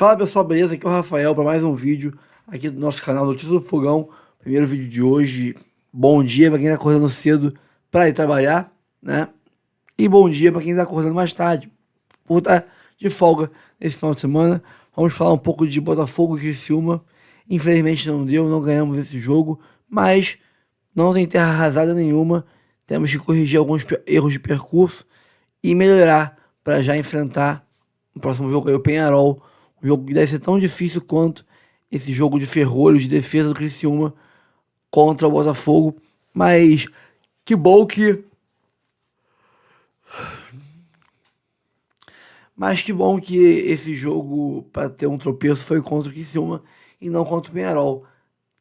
Fala pessoal, beleza? Aqui é o Rafael para mais um vídeo aqui do nosso canal Notícias do Fogão. Primeiro vídeo de hoje. Bom dia para quem está acordando cedo para ir trabalhar, né? E bom dia para quem está acordando mais tarde por estar de folga nesse final de semana. Vamos falar um pouco de Botafogo e Criciúma. Infelizmente não deu, não ganhamos esse jogo, mas não tem terra arrasada nenhuma. Temos que corrigir alguns erros de percurso e melhorar para já enfrentar no próximo jogo aí o Peñarol. Um jogo que deve ser tão difícil quanto esse jogo de ferrolho de defesa do Criciúma contra o Botafogo. Mas que bom que... esse jogo, para ter um tropeço, foi contra o Criciúma e não contra o Peñarol.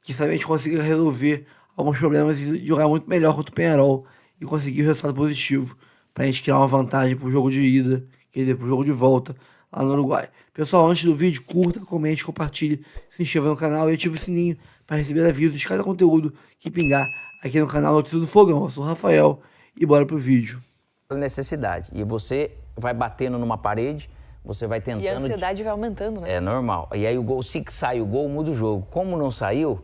Que sabe a gente consiga resolver alguns problemas e jogar muito melhor contra o Peñarol e conseguir o resultado positivo para a gente criar uma vantagem para o jogo de ida, quer dizer, para o jogo de volta lá no Uruguai. Pessoal, antes do vídeo, curta, comente, compartilhe, se inscreva no canal e ative o sininho para receber avisos de cada conteúdo que pingar aqui no canal Notícias do Fogão. Eu sou o Rafael e bora pro vídeo. Necessidade. E você vai batendo numa parede, você vai tentando... E a ansiedade vai aumentando, né? É normal. E aí o gol, se sai o gol, muda o jogo. Como não saiu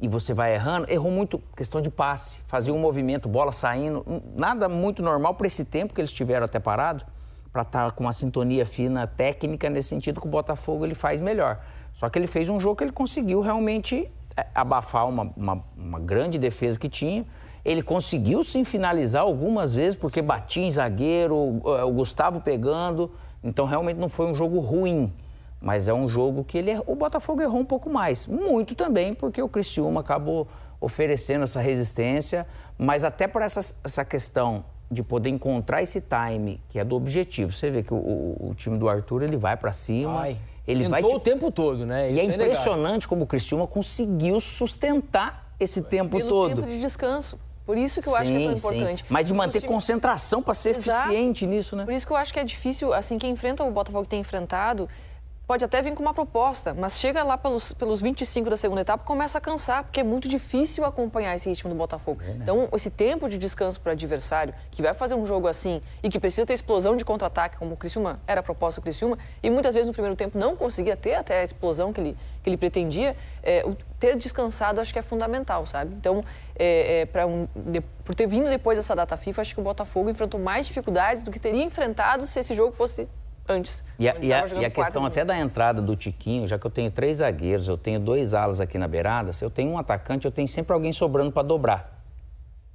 e você vai errando, errou muito questão de passe, fazia um movimento, bola saindo, nada muito normal para esse tempo que eles tiveram até parado, para estar com uma sintonia fina, técnica, nesse sentido que o Botafogo ele faz melhor. Só que ele fez um jogo que ele conseguiu realmente abafar uma grande defesa que tinha. Ele conseguiu sim finalizar algumas vezes, porque batia em zagueiro, o Gustavo pegando. Então realmente não foi um jogo ruim, mas é um jogo que o Botafogo errou um pouco mais. Muito também, porque o Criciúma acabou oferecendo essa resistência, mas até por essa questão de poder encontrar esse time, que é do objetivo. Você vê que o time do Arthur, ele vai para cima. Ele vai o tempo todo, né? E é impressionante como o Criciúma conseguiu sustentar esse tempo Pelo todo. tempo de descanso. Por isso que eu acho que é tão importante. Mas de manter concentração para ser eficiente nisso, né? Por isso que eu acho que é difícil, assim, quem enfrenta o Botafogo que tem enfrentado, pode até vir com uma proposta, mas chega lá pelos 25 da segunda etapa, começa a cansar, porque é muito difícil acompanhar esse ritmo do Botafogo. Então, esse tempo de descanso para o adversário, que vai fazer um jogo assim e que precisa ter explosão de contra-ataque, como o Criciúma era a proposta do Criciúma, e muitas vezes no primeiro tempo não conseguia ter até a explosão que ele pretendia, ter descansado acho que é fundamental, sabe? Então, por ter vindo depois dessa data FIFA, acho que o Botafogo enfrentou mais dificuldades do que teria enfrentado se esse jogo fosse antes. E a questão até da entrada do Tiquinho, já que eu tenho 3 zagueiros, eu tenho 2 alas aqui na beirada, se eu tenho um atacante, eu tenho sempre alguém sobrando para dobrar.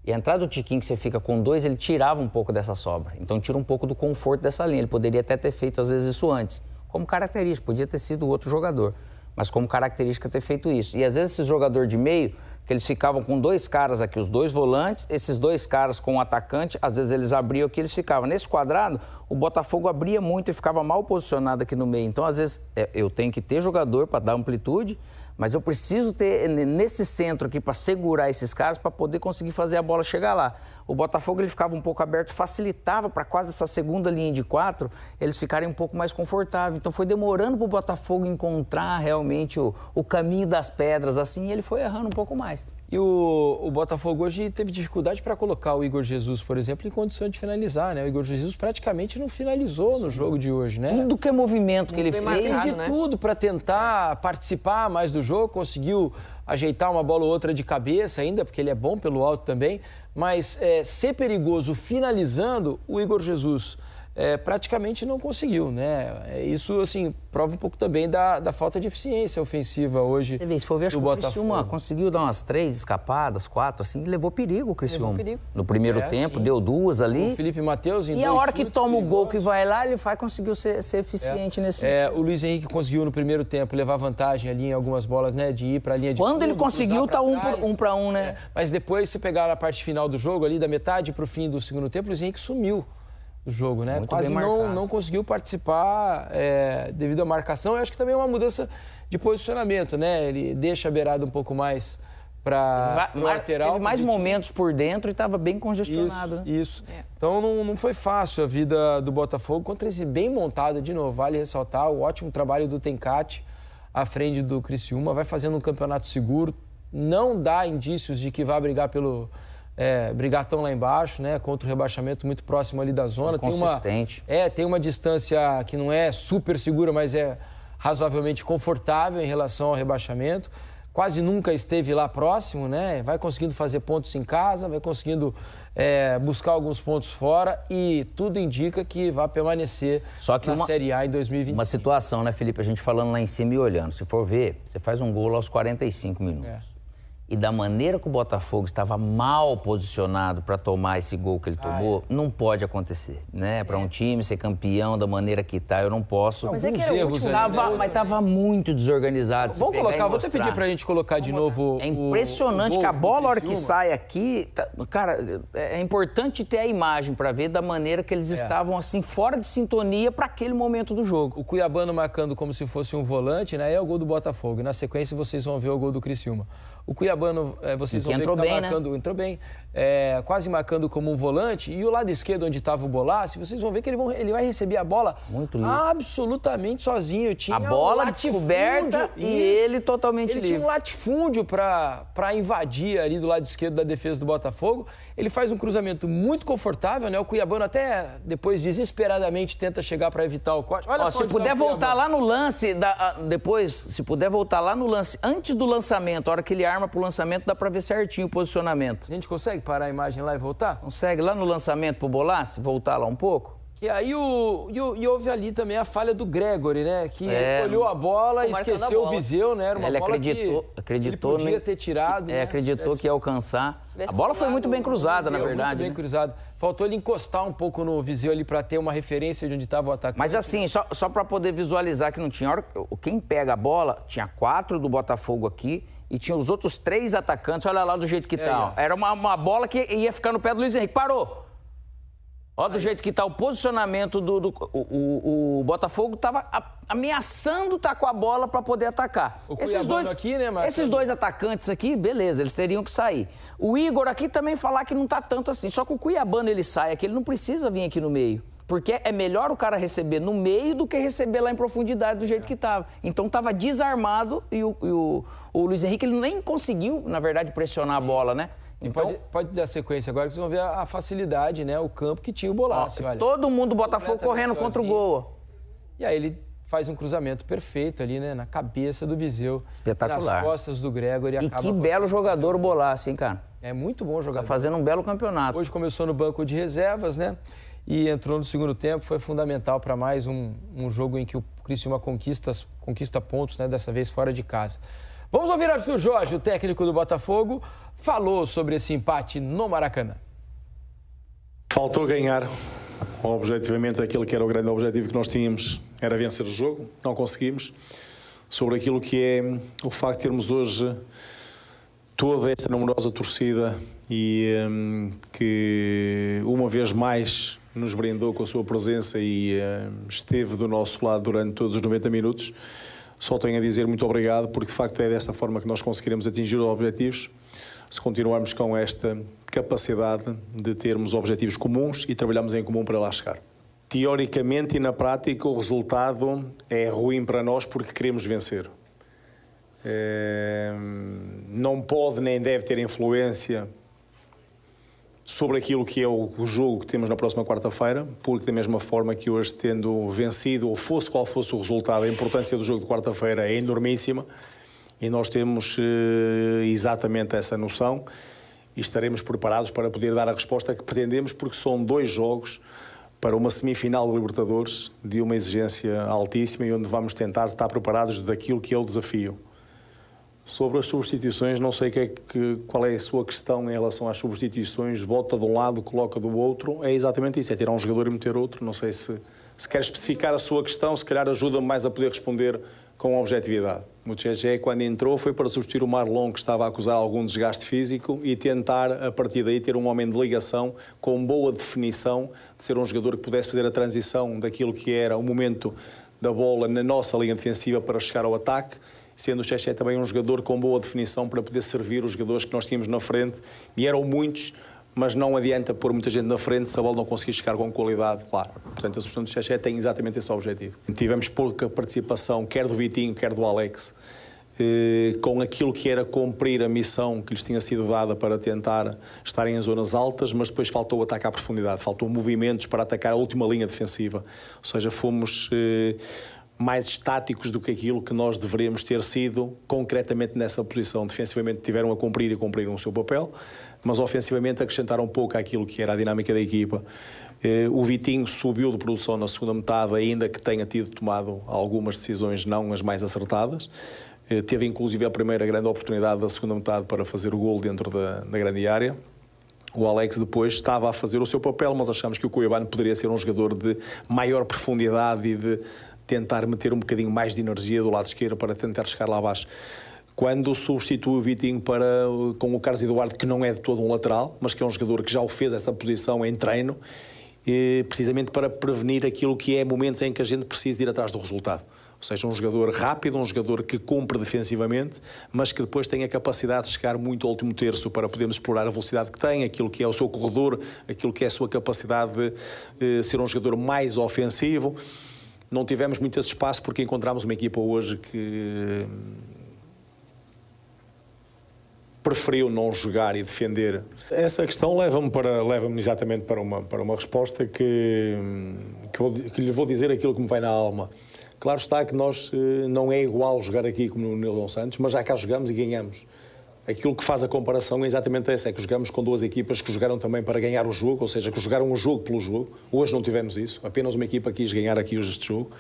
E a entrada do Tiquinho, que você fica com 2, ele tirava um pouco dessa sobra. Então tira um pouco do conforto dessa linha. Ele poderia até ter feito, às vezes, isso antes. Como característica, podia ter sido outro jogador. Mas como característica ter feito isso. E às vezes esse jogador de meio, que eles ficavam com 2 caras aqui, os 2 volantes, esses 2 caras com o atacante, às vezes eles abriam aqui, eles ficavam. Nesse quadrado, o Botafogo abria muito e ficava mal posicionado aqui no meio. Então, às vezes, eu tenho que ter jogador para dar amplitude, mas eu preciso ter nesse centro aqui para segurar esses caras para poder conseguir fazer a bola chegar lá. O Botafogo ele ficava um pouco aberto, facilitava para quase essa segunda linha de 4, eles ficarem um pouco mais confortáveis. Então foi demorando para o Botafogo encontrar realmente o caminho das pedras, assim, e ele foi errando um pouco mais. E o Botafogo hoje teve dificuldade para colocar o Igor Jesus, por exemplo, em condição de finalizar, né? O Igor Jesus praticamente não finalizou no jogo de hoje, né? Tudo que é movimento que ele fez. Fez de tudo para tentar participar mais do jogo, conseguiu ajeitar uma bola ou outra de cabeça ainda, porque ele é bom pelo alto também, mas ser perigoso finalizando, o Igor Jesus praticamente não conseguiu, né? Isso, assim, prova um pouco também da falta de eficiência ofensiva hoje do Botafogo. Se for ver, acho que o Criciúma conseguiu dar umas 3 escapadas, 4, assim, e levou perigo o Criciúma. Levou perigo. No primeiro tempo, deu 2 ali. O Felipe Matheus em 2 E a hora que chutes toma perigosos. o gol que vai lá, ele conseguiu ser eficiente nesse sentido. O Luiz Henrique conseguiu no primeiro tempo levar vantagem ali em algumas bolas, né? De ir para a linha de Quando fundo, ele conseguiu, tá 1 para 1, né? Mas depois, se pegar a parte final do jogo, ali da metade para o fim do segundo tempo, o Luiz Henrique sumiu do jogo, né? Muito Quase bem marcado. não conseguiu participar devido à marcação. Eu acho que também é uma mudança de posicionamento, né? Ele deixa a beirada um pouco mais para o lateral. Teve mais momentos por dentro e estava bem congestionado. Isso. Então não foi fácil a vida do Botafogo contra esse bem montado, de novo, vale ressaltar o ótimo trabalho do Tencate à frente do Criciúma, vai fazendo um campeonato seguro, não dá indícios de que vai brigar brigar tão lá embaixo, né? Contra o rebaixamento muito próximo ali da zona. Consistente. Tem uma distância que não é super segura, mas razoavelmente confortável em relação ao rebaixamento. Quase nunca esteve lá próximo, né? Vai conseguindo fazer pontos em casa, vai conseguindo buscar alguns pontos fora e tudo indica que vai permanecer na Série A em 2025. Uma situação, né, Felipe? A gente falando lá em cima e olhando. Se for ver, você faz um gol aos 45 minutos. E da maneira que o Botafogo estava mal posicionado para tomar esse gol que ele tomou, não pode acontecer, né? Para um time ser campeão da maneira que está, eu não posso. Mas é que era o último, mas estava muito desorganizado. Vamos colocar, vou até pedir para a gente colocar de novo. É impressionante que a bola, a hora que sai aqui, cara, é importante ter a imagem para ver da maneira que eles estavam assim, fora de sintonia para aquele momento do jogo. O Cuiabano marcando como se fosse um volante, né? É o gol do Botafogo. E na sequência vocês vão ver o gol do Criciúma. O Cuiabano, vocês vão ver que tá marcando, né? Entrou bem, quase marcando como um volante. E o lado esquerdo, onde estava o Bolassi, vocês vão ver que ele vai receber a bola absolutamente sozinho. Tinha a bola descoberta e ele totalmente livre. Ele tinha um latifúndio para invadir ali do lado esquerdo da defesa do Botafogo. Ele faz um cruzamento muito confortável, né? O Cuiabano até depois desesperadamente tenta chegar para evitar o corte. Olha só, se puder voltar lá no lance, depois, se puder voltar lá no lance, antes do lançamento, a hora que ele arma pro lançamento, dá pra ver certinho o posicionamento. A gente consegue parar a imagem lá e voltar? Consegue lá no lançamento pro Bolassi, voltar lá um pouco? Que aí e houve ali também a falha do Gregory, né? Que olhou a bola e esqueceu o Viseu, né? Era uma bola acreditou, que ele podia ter tirado. Né? Acreditou que ia alcançar. A bola foi muito bem cruzada, na verdade. Muito bem cruzada. Faltou ele encostar um pouco no Viseu ali para ter uma referência de onde estava o atacante. Mas assim, só para poder visualizar que não tinha hora. Quem pega a bola, tinha 4 do Botafogo aqui. E tinha os outros 3 atacantes, olha lá do jeito que tá. Era uma bola que ia ficar no pé do Luiz Henrique. Parou! Olha do jeito que tá o posicionamento o Botafogo tava ameaçando estar com a bola para poder atacar. Esses dois atacantes aqui, beleza, eles teriam que sair. O Igor aqui também falar que não tá tanto assim. Só que o Cuiabano ele sai aqui, ele não precisa vir aqui no meio. Porque é melhor o cara receber no meio do que receber lá em profundidade do jeito que estava. Então estava desarmado e o Luiz Henrique ele nem conseguiu, na verdade, pressionar a bola, né? Então, pode dar sequência agora que vocês vão ver a facilidade, né? O campo que tinha o Bolassi. Todo mundo do Botafogo correndo contra o gol. E aí ele faz um cruzamento perfeito ali, né? Na cabeça do Viseu. Espetacular. Nas costas do Gregory. E que belo jogador o Bolassi, hein, cara? É muito bom jogador. Tá fazendo um belo campeonato. Hoje começou no banco de reservas, né? E entrou no segundo tempo, foi fundamental para mais um jogo em que o Criciúma conquista pontos, né? Dessa vez fora de casa. Vamos ouvir Arthur Jorge, o técnico do Botafogo, falou sobre esse empate no Maracanã. Faltou ganhar. Objetivamente, aquele que era o grande objetivo que nós tínhamos era vencer o jogo. Não conseguimos. Sobre aquilo que é o facto de termos hoje toda esta numerosa torcida e que uma vez mais nos brindou com a sua presença e esteve do nosso lado durante todos os 90 minutos. Só tenho a dizer muito obrigado, porque de facto é dessa forma que nós conseguiremos atingir os objetivos, se continuarmos com esta capacidade de termos objetivos comuns e trabalharmos em comum para lá chegar. Teoricamente e na prática o resultado é ruim para nós porque queremos vencer. Não pode nem deve ter influência sobre aquilo que é o jogo que temos na próxima quarta-feira, porque da mesma forma que hoje tendo vencido, ou fosse qual fosse o resultado, a importância do jogo de quarta-feira é enormíssima e nós temos exatamente essa noção e estaremos preparados para poder dar a resposta que pretendemos, porque são 2 jogos para uma semifinal de Libertadores de uma exigência altíssima e onde vamos tentar estar preparados daquilo que é o desafio. Sobre as substituições, não sei qual é a sua questão em relação às substituições, bota de um lado, coloca do outro, é exatamente isso, é tirar um jogador e meter outro, não sei se quer especificar a sua questão, se calhar ajuda-me mais a poder responder com objetividade. O Tchê, quando entrou, foi para substituir o Marlon, que estava a acusar algum desgaste físico, e tentar, a partir daí, ter um homem de ligação com boa definição, de ser um jogador que pudesse fazer a transição daquilo que era o momento da bola na nossa linha defensiva para chegar ao ataque, sendo o Tchê também um jogador com boa definição para poder servir os jogadores que nós tínhamos na frente, e eram muitos, mas não adianta pôr muita gente na frente se a bola não conseguir chegar com qualidade, claro. Portanto, a solução do Tchê tem exatamente esse objetivo. Tivemos pouca participação, quer do Vitinho, quer do Alex, com aquilo que era cumprir a missão que lhes tinha sido dada para tentar estar em zonas altas, mas depois faltou o ataque à profundidade, faltou movimentos para atacar a última linha defensiva. Ou seja, fomos mais estáticos do que aquilo que nós deveríamos ter sido concretamente nessa posição. Defensivamente tiveram a cumprir e cumpriram o seu papel, mas ofensivamente acrescentaram um pouco àquilo que era a dinâmica da equipa. O Vitinho subiu de produção na segunda metade, ainda que tenha tomado algumas decisões não as mais acertadas. Teve inclusive a primeira grande oportunidade da segunda metade para fazer o golo dentro da grande área. O Alex depois estava a fazer o seu papel, mas achamos que o Cuiabano poderia ser um jogador de maior profundidade e de tentar meter um bocadinho mais de energia do lado esquerdo para tentar chegar lá abaixo. Quando substitui o Vitinho com o Carlos Eduardo, que não é de todo um lateral, mas que é um jogador que já o fez essa posição em treino, precisamente para prevenir aquilo que é momentos em que a gente precisa de ir atrás do resultado. Ou seja, um jogador rápido, um jogador que cumpre defensivamente, mas que depois tem a capacidade de chegar muito ao último terço para podermos explorar a velocidade que tem, aquilo que é o seu corredor, aquilo que é a sua capacidade de ser um jogador mais ofensivo. Não tivemos muito esse espaço porque encontramos uma equipa hoje que preferiu não jogar e defender. Essa questão leva-me exatamente para uma resposta que lhe vou dizer aquilo que me vai na alma. Claro está que nós não é igual jogar aqui como no Nilton Santos, mas já cá jogamos e ganhamos. Aquilo que faz a comparação é exatamente essa, é que jogamos com duas equipas que jogaram também para ganhar o jogo, ou seja, que jogaram o jogo pelo jogo. Hoje não tivemos isso, apenas uma equipa quis ganhar aqui hoje este jogo,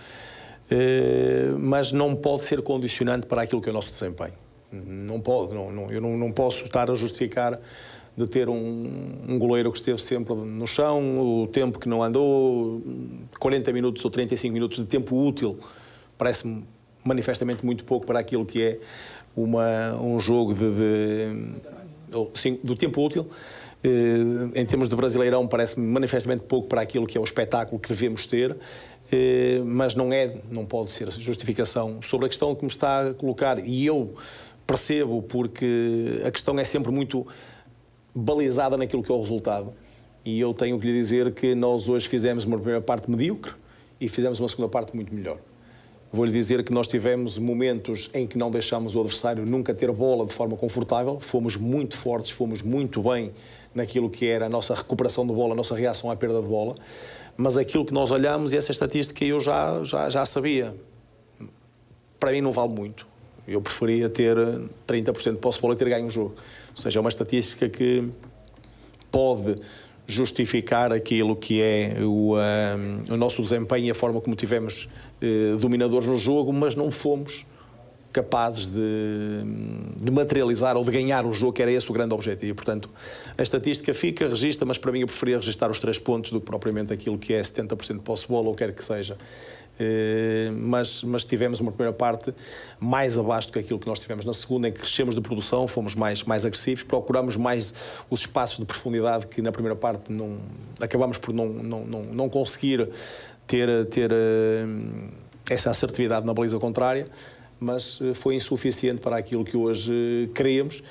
mas não pode ser condicionante para aquilo que é o nosso desempenho. Não pode, eu não posso estar a justificar de ter um goleiro que esteve sempre no chão, o tempo que não andou, 40 minutos ou 35 minutos de tempo útil, parece-me manifestamente muito pouco para aquilo que é um jogo do tempo útil. Em termos de Brasileirão, parece-me manifestamente pouco para aquilo que é o espetáculo que devemos ter, mas não pode ser justificação. Sobre a questão que me está a colocar, e eu percebo, porque a questão é sempre muito balizada naquilo que é o resultado, e eu tenho que lhe dizer que nós hoje fizemos uma primeira parte medíocre e fizemos uma segunda parte muito melhor. Vou-lhe dizer que nós tivemos momentos em que não deixámos o adversário nunca ter bola de forma confortável, fomos muito fortes, fomos muito bem naquilo que era a nossa recuperação de bola, a nossa reação à perda de bola, mas aquilo que nós olhamos, e essa estatística eu já sabia, para mim não vale muito. Eu preferia ter 30% de posse de bola e ter ganho o jogo. Ou seja, é uma estatística que pode justificar aquilo que é o nosso desempenho e a forma como tivemos dominadores no jogo, mas não fomos capazes de materializar ou de ganhar o jogo, que era esse o grande objetivo. Portanto, a estatística fica, registra, mas para mim eu preferia registrar os 3 pontos do que propriamente aquilo que é 70% de posse de bola, ou quer que seja. Mas tivemos uma primeira parte mais abaixo do que aquilo que nós tivemos na segunda, em que crescemos de produção, fomos mais agressivos, procuramos mais os espaços de profundidade que na primeira parte acabamos por não conseguir ter essa assertividade na baliza contrária, mas foi insuficiente para aquilo que hoje queríamos.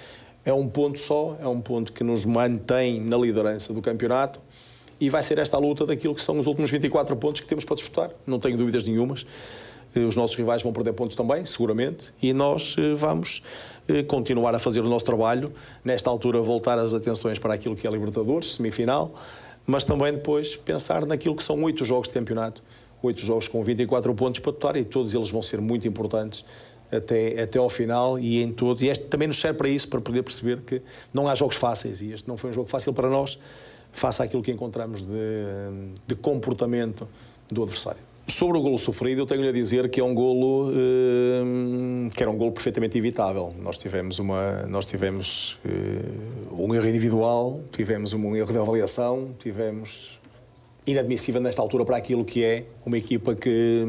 É um ponto só, é um ponto que nos mantém na liderança do campeonato. E vai ser esta a luta daquilo que são os últimos 24 pontos que temos para disputar. Não tenho dúvidas nenhumas. Os nossos rivais vão perder pontos também, seguramente, e nós vamos continuar a fazer o nosso trabalho. Nesta altura, voltar as atenções para aquilo que é a Libertadores, semifinal, mas também depois pensar naquilo que são 8 jogos de campeonato. 8 jogos com 24 pontos para disputar, e todos eles vão ser muito importantes até ao final, e em todos. E este também nos serve para isso, para poder perceber que não há jogos fáceis, e este não foi um jogo fácil para nós, face àquilo que encontramos de comportamento do adversário. Sobre o golo sofrido, eu tenho-lhe a dizer que é um golo que era um golo perfeitamente evitável. Nós tivemos um erro individual, tivemos um erro de avaliação, tivemos inadmissível nesta altura para aquilo que é uma equipa que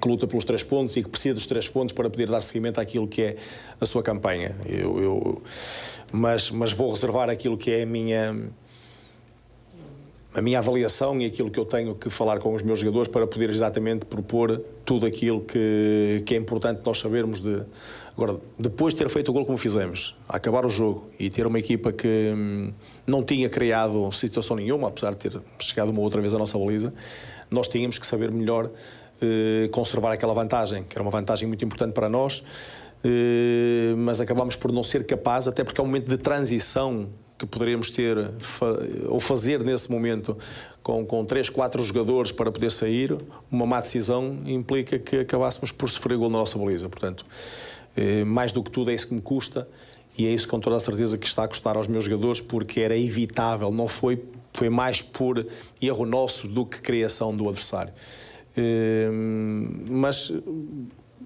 luta pelos 3 pontos e que precisa dos 3 pontos para poder dar seguimento àquilo que é a sua campanha. Mas vou reservar aquilo que é a minha avaliação e aquilo que eu tenho que falar com os meus jogadores para poder exatamente propor tudo aquilo que é importante nós sabermos de... Agora, depois de ter feito o gol como fizemos, a acabar o jogo e ter uma equipa que não tinha criado situação nenhuma, apesar de ter chegado uma outra vez à nossa baliza, nós tínhamos que saber melhor conservar aquela vantagem, que era uma vantagem muito importante para nós, mas acabámos por não ser capazes, até porque é um momento de transição que poderíamos ter ou fazer nesse momento com 3, 4 jogadores para poder sair, uma má decisão implica que acabássemos por sofrer gol na nossa baliza. Portanto, mais do que tudo é isso que me custa e é isso com toda a certeza que está a custar aos meus jogadores, porque era evitável, não foi mais por erro nosso do que criação do adversário. Mas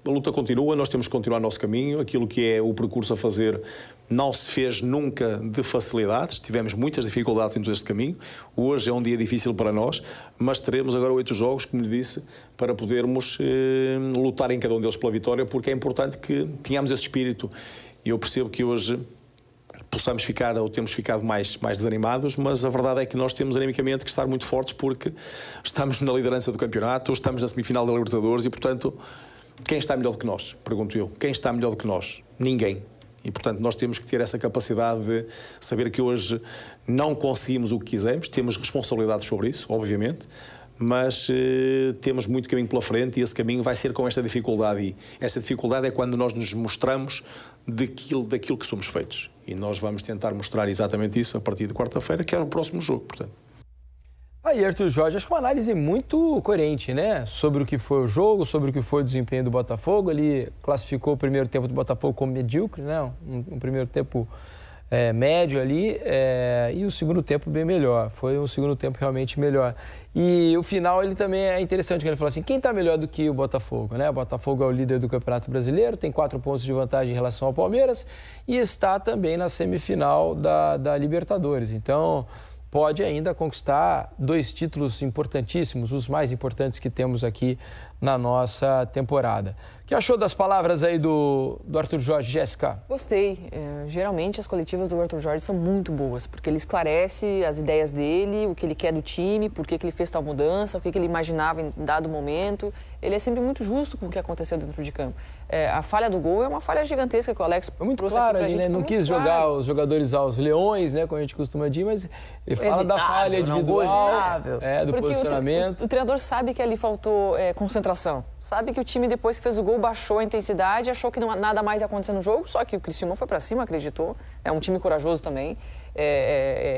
a luta continua, nós temos que continuar o nosso caminho, aquilo que é o percurso a fazer não se fez nunca de facilidades, tivemos muitas dificuldades em todo este caminho, hoje é um dia difícil para nós, mas teremos agora 8 jogos, como lhe disse, para podermos lutar em cada um deles pela vitória, porque é importante que tenhamos esse espírito, e eu percebo que hoje possamos ficar ou temos ficado mais desanimados, mas a verdade é que nós temos animicamente que estar muito fortes porque estamos na liderança do campeonato, estamos na semifinal da Libertadores e, portanto, quem está melhor do que nós? Pergunto eu. Quem está melhor do que nós? Ninguém. E, portanto, nós temos que ter essa capacidade de saber que hoje não conseguimos o que quisemos, temos responsabilidades sobre isso, obviamente, mas temos muito caminho pela frente e esse caminho vai ser com esta dificuldade. E essa dificuldade é quando nós nos mostramos daquilo que somos feitos. E nós vamos tentar mostrar exatamente isso a partir de quarta-feira, que é o próximo jogo, portanto. Aí, Arthur Jorge, acho que uma análise muito coerente, né? Sobre o que foi o jogo, sobre o que foi o desempenho do Botafogo. Ele classificou o primeiro tempo do Botafogo como medíocre, né? Um primeiro tempo médio ali e o segundo tempo bem melhor. Foi um segundo tempo realmente melhor. E o final ele também é interessante, quando ele falou assim, quem está melhor do que o Botafogo, né? O Botafogo é o líder do Campeonato Brasileiro, tem 4 pontos de vantagem em relação ao Palmeiras e está também na semifinal da Libertadores. Então, pode ainda conquistar 2 títulos importantíssimos, os mais importantes que temos aqui na nossa temporada. O que achou das palavras aí do Arthur Jorge, Jéssica? Gostei. Geralmente as coletivas do Arthur Jorge são muito boas, porque ele esclarece as ideias dele, o que ele quer do time, por que ele fez tal mudança, o que ele imaginava em dado momento. Ele é sempre muito justo com o que aconteceu dentro de campo. A falha do gol é uma falha gigantesca que o Alex foi muito claro ali, né? Não quis jogar os jogadores aos leões, né? Como a gente costuma dizer, mas ele fala da falha individual, do posicionamento. O treinador sabe que ali faltou concentração. Sabe que o time, depois que fez o gol, baixou a intensidade, achou que nada mais ia acontecer no jogo, só que o Criciúma foi pra cima, acreditou. É um time corajoso também.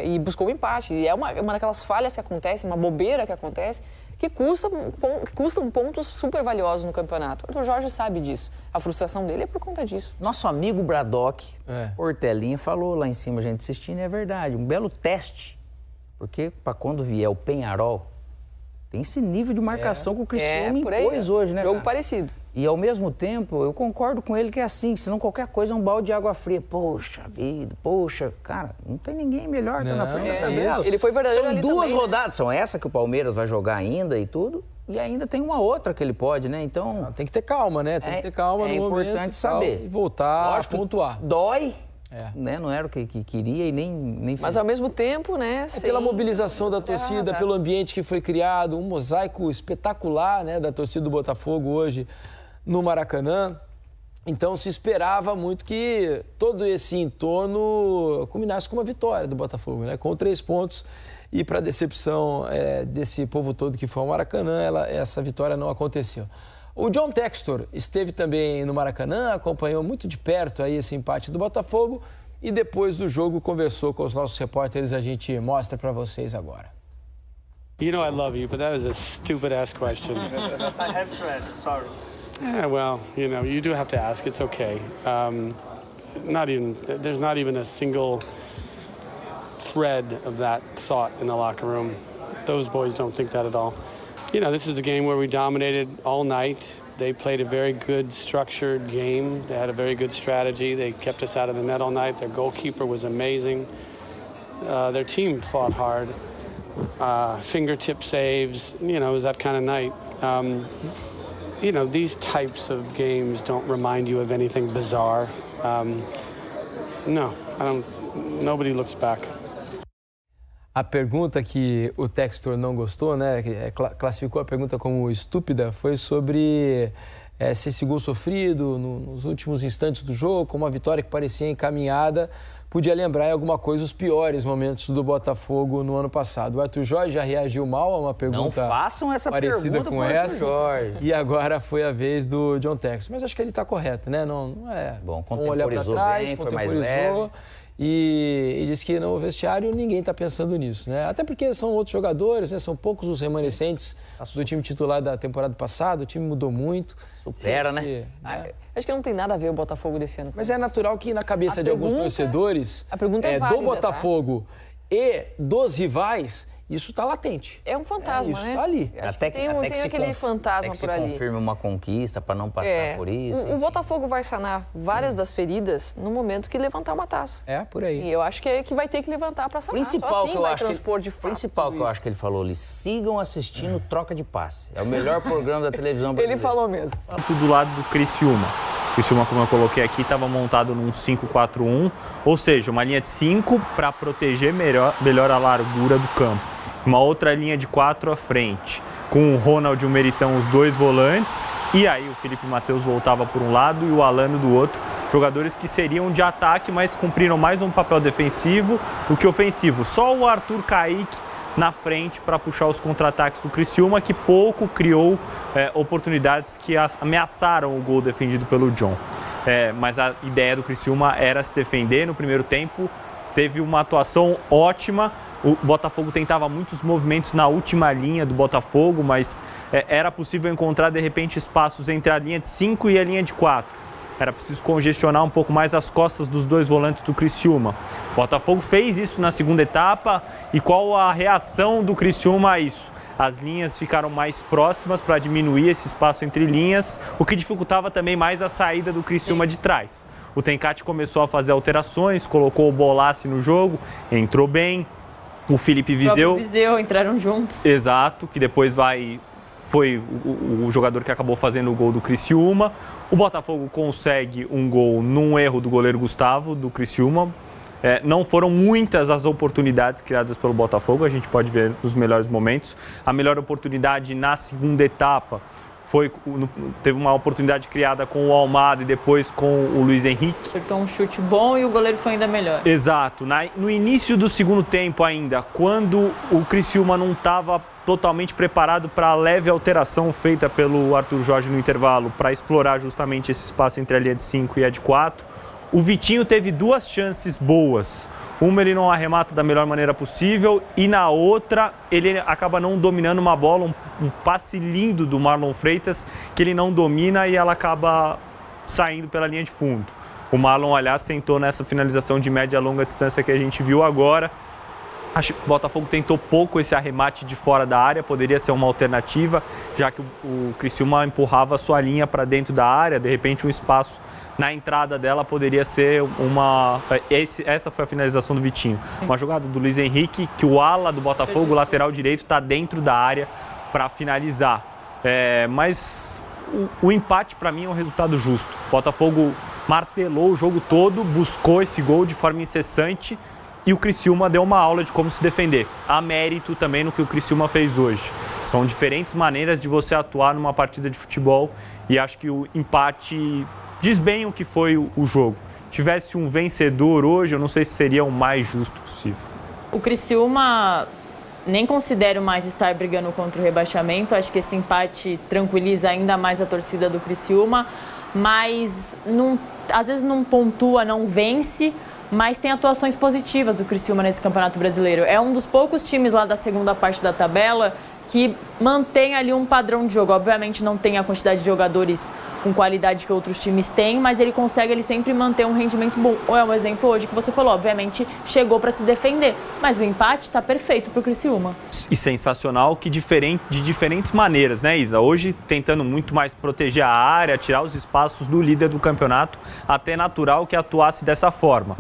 E buscou o empate. E é uma daquelas falhas que acontece, uma bobeira que acontece, que custam pontos super valiosos no campeonato. O Arthur Jorge sabe disso. A frustração dele é por conta disso. Nosso amigo Bradock, Portelinha, falou lá em cima, a gente assistindo, é verdade. Um belo teste. Porque para quando vier o Peñarol, tem esse nível de marcação que o Criciúma impôs hoje, né, jogo cara? Parecido. E ao mesmo tempo, eu concordo com ele que é assim, senão qualquer coisa é um balde de água fria. Poxa vida, cara, não tem ninguém melhor, tá na frente da tabela. Ele foi verdadeiro ali também. São 2 rodadas, né? são essa que o Palmeiras vai jogar ainda e tudo, e ainda tem uma outra que ele pode, né? Então... tem que ter calma, né? Tem que ter calma no momento. É importante saber. E voltar, lógico, a pontuar. Dói. Né? Não era o que queria e nem... Mas ao mesmo tempo, né? Pela mobilização da torcida, pelo ambiente que foi criado, um mosaico espetacular, né, da torcida do Botafogo hoje no Maracanã. Então se esperava muito que todo esse entorno culminasse com uma vitória do Botafogo, né? Com 3 pontos. E para decepção desse povo todo que foi ao Maracanã, essa vitória não aconteceu. O John Textor esteve também no Maracanã, acompanhou muito de perto aí esse empate do Botafogo e depois do jogo conversou com os nossos repórteres, a gente mostra para vocês agora. You know I love you, but that is a stupid-ass question. I have to ask, sorry. Yeah, well, you know, you do have to ask, it's okay. There's not even a single thread of that thought in the locker room. Those boys don't think that at all. You know, this is a game where we dominated all night. They played a very good, structured game. They had a very good strategy. They kept us out of the net all night. Their goalkeeper was amazing. Their team fought hard. Fingertip saves, you know, it was that kind of night. You know, these types of games don't remind you of anything bizarre. No, nobody looks back. A pergunta que o Textor não gostou, né, classificou a pergunta como estúpida, foi sobre se esse gol sofrido nos últimos instantes do jogo, com uma vitória que parecia encaminhada, podia lembrar em alguma coisa os piores momentos do Botafogo no ano passado. O Arthur Jorge já reagiu mal a uma pergunta não façam essa parecida pergunta com essa. Jorge. E agora foi a vez do John Textor. Mas acho que ele está correto, né? Não é bom, olhar para trás, bem, foi mais leve. E disse que no vestiário ninguém está pensando nisso, né? Até porque são outros jogadores, né? São poucos os remanescentes do time titular da temporada passada, o time mudou muito. Supera, né? Acho que não tem nada a ver o Botafogo desse ano. Mas é natural que na cabeça de alguns torcedores a pergunta é válida, do Botafogo e dos rivais, isso está latente. É um fantasma, isso né? está ali. Até que tem aquele fantasma por ali. Confirme uma conquista para não passar por isso. O Botafogo vai sanar várias das feridas no momento que levantar uma taça. É, por aí. E eu acho que vai ter que levantar para sanar. Só assim vai transpor de fato. Principal que eu acho que ele falou ali, sigam assistindo Troca de Passe. É o melhor programa da televisão brasileira. Ele falou mesmo. Do lado do Criciúma. O Criciúma, como eu coloquei aqui, estava montado num 5-4-1, ou seja, uma linha de 5 para proteger melhor a largura do campo. Uma outra linha de 4 à frente, com o Ronald e o Meritão, os dois volantes, e aí o Felipe Matheus voltava por um lado e o Alano do outro. Jogadores que seriam de ataque, mas cumpriram mais um papel defensivo do que ofensivo. Só o Arthur Kaique na frente para puxar os contra-ataques do Criciúma, que pouco criou oportunidades que ameaçaram o gol defendido pelo John. Mas a ideia do Criciúma era se defender no primeiro tempo, teve uma atuação ótima. O Botafogo tentava muitos movimentos na última linha do Botafogo, mas era possível encontrar de repente espaços entre a linha de 5 e a linha de 4. Era preciso congestionar um pouco mais as costas dos dois volantes do Criciúma. O Botafogo fez isso na segunda etapa. E qual a reação do Criciúma a isso? As linhas ficaram mais próximas para diminuir esse espaço entre linhas, o que dificultava também mais a saída do Criciúma de trás. O Tencate começou a fazer alterações, colocou o Bolassi no jogo, entrou bem. O Felipe Viseu... entraram juntos. Exato, que depois foi o jogador que acabou fazendo o gol do Criciúma. O Botafogo consegue um gol num erro do goleiro Gustavo, do Criciúma. Não foram muitas as oportunidades criadas pelo Botafogo, a gente pode ver nos melhores momentos. A melhor oportunidade na segunda etapa teve uma oportunidade criada com o Almada e depois com o Luiz Henrique. Acertou um chute bom e o goleiro foi ainda melhor. Exato. No início do segundo tempo ainda, quando o Criciúma não estava totalmente preparado para a leve alteração feita pelo Arthur Jorge no intervalo, para explorar justamente esse espaço entre a linha de 5 e a de 4, o Vitinho teve duas chances boas. Uma ele não arremata da melhor maneira possível e na outra ele acaba não dominando uma bola, um passe lindo do Marlon Freitas que ele não domina e ela acaba saindo pela linha de fundo. O Marlon, aliás, tentou nessa finalização de média e longa distância que a gente viu agora. Acho que o Botafogo tentou pouco esse arremate de fora da área, poderia ser uma alternativa, já que o Criciúma empurrava a sua linha para dentro da área, de repente um espaço na entrada dela poderia ser essa foi a finalização do Vitinho. Uma jogada do Luiz Henrique, que o ala do Botafogo, o lateral direito, está dentro da área para finalizar. Mas o empate, para mim, é um resultado justo. O Botafogo martelou o jogo todo, buscou esse gol de forma incessante e o Criciúma deu uma aula de como se defender. Há mérito também no que o Criciúma fez hoje. São diferentes maneiras de você atuar numa partida de futebol e acho que o empate diz bem o que foi o jogo. Tivesse um vencedor hoje, eu não sei se seria o mais justo possível. O Criciúma nem considero mais estar brigando contra o rebaixamento. Acho que esse empate tranquiliza ainda mais a torcida do Criciúma, mas às vezes não pontua, não vence, mas tem atuações positivas do Criciúma nesse Campeonato Brasileiro. É um dos poucos times lá da segunda parte da tabela que mantém ali um padrão de jogo. Obviamente não tem a quantidade de jogadores com qualidade que outros times têm, mas ele consegue sempre manter um rendimento bom. É um exemplo hoje que você falou, obviamente chegou para se defender, mas o empate está perfeito para o Criciúma. E sensacional que de diferentes maneiras, né, Isa? Hoje tentando muito mais proteger a área, tirar os espaços do líder do campeonato, até natural que atuasse dessa forma.